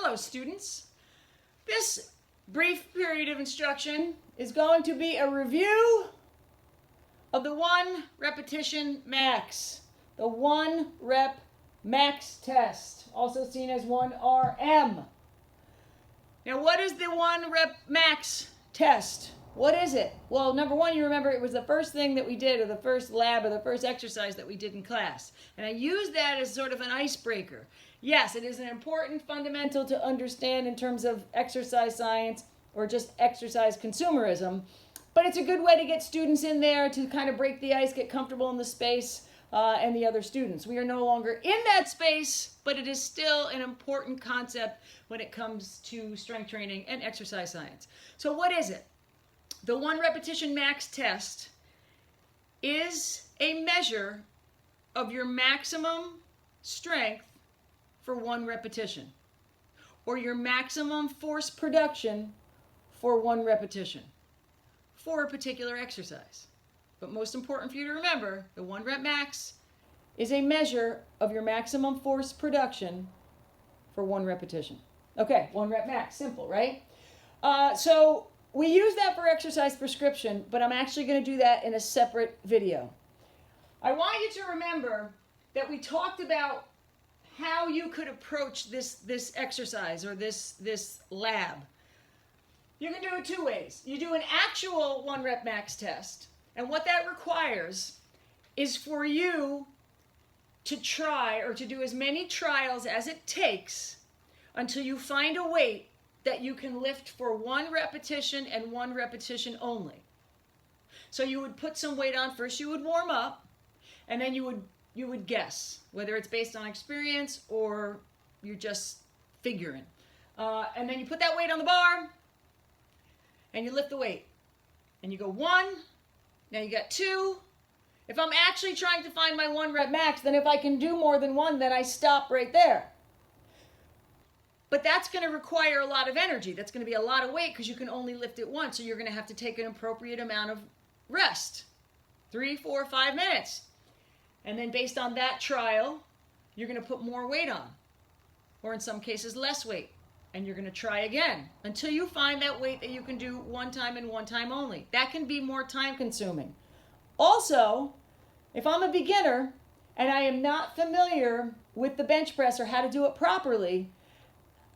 Hello, students. This brief period of instruction is going to be a review of the 1 repetition max, the 1 rep max test, also seen as 1RM. Now, what is the 1 rep max test? What is it? Well, number one, you remember it was the first thing that we did, or the first lab, or the first exercise that we did in class. And I use that as sort of an icebreaker. Yes, it is an important fundamental to understand in terms of exercise science or just exercise consumerism. But it's a good way to get students in there to kind of break the ice, get comfortable in the space, and the other students. We are no longer in that space, but it is still an important concept when it comes to strength training and exercise science. So what is it? The 1 repetition max test is a measure of your maximum strength for 1 repetition, or your maximum force production for 1 repetition for a particular exercise. But most important for you to remember, the 1 rep max is a measure of your maximum force production for 1 repetition. Okay, 1 rep max, simple, right? So we use that for exercise prescription, but I'm actually going to do that in a separate video. I want you to remember that we talked about how you could approach this exercise or this lab. You can do it 2 ways. You do an actual 1 rep max test, and what that requires is for you to try or to do as many trials as it takes until you find a weight that you can lift for 1 repetition and 1 repetition only. So you would put some weight on first, you would warm up, and then you would guess, whether it's based on experience or you're just figuring. And then you put that weight on the bar, and you lift the weight. And you go 1, now you got 2. If I'm actually trying to find my 1 rep max, then if I can do more than 1, then I stop right there. But that's going to require a lot of energy. That's going to be a lot of weight because you can only lift it once. So you're going to have to take an appropriate amount of rest, 3, 4, 5 minutes. And then based on that trial, you're going to put more weight on, or in some cases less weight. And you're going to try again until you find that weight that you can do 1 time and 1 time only. That can be more time consuming. Also, if I'm a beginner and I am not familiar with the bench press or how to do it properly,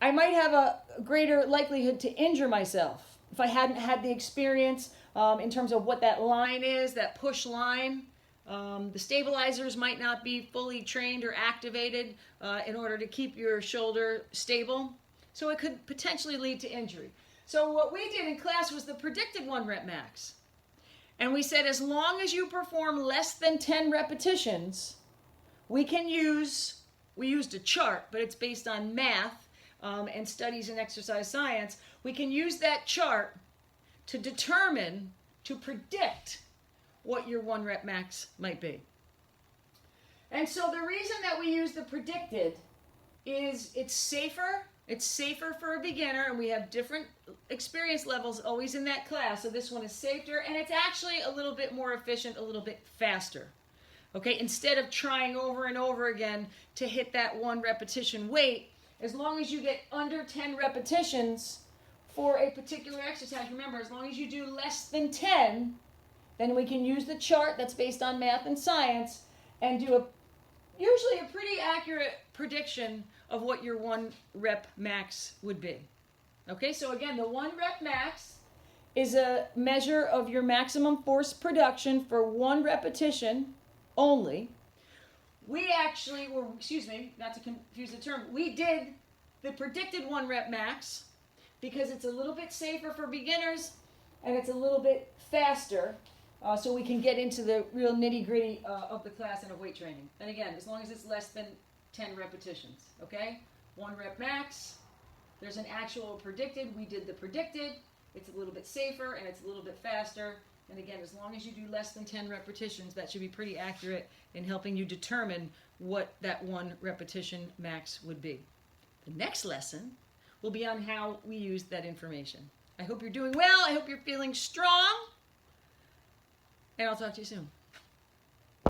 I might have a greater likelihood to injure myself if I hadn't had the experience in terms of what that line is, that push line. The stabilizers might not be fully trained or activated in order to keep your shoulder stable. So it could potentially lead to injury. So what we did in class was the predicted 1 rep max. And we said as long as you perform less than 10 repetitions, we used a chart, but it's based on math. And studies in exercise science, we can use that chart to determine, to predict what your 1 rep max might be. And so the reason that we use the predicted is it's safer for a beginner, and we have different experience levels always in that class, so this one is safer, and it's actually a little bit more efficient, a little bit faster. Okay, instead of trying over and over again to hit that 1 repetition weight, as long as you get under 10 repetitions for a particular exercise, remember, as long as you do less than 10, then we can use the chart that's based on math and science and do usually a pretty accurate prediction of what your 1 rep max would be. Okay, so again, the 1 rep max is a measure of your maximum force production for 1 repetition only. We actually were, not to confuse the term, we did the predicted 1 rep max because it's a little bit safer for beginners and it's a little bit faster, so we can get into the real nitty-gritty of the class and of weight training. And again, as long as it's less than 10 repetitions, okay? 1 rep max, there's an actual predicted, we did the predicted, it's a little bit safer and it's a little bit faster. And again, as long as you do less than 10 repetitions, that should be pretty accurate in helping you determine what that 1 repetition max would be. The next lesson will be on how we use that information. I hope you're doing well. I hope you're feeling strong. And I'll talk to you soon.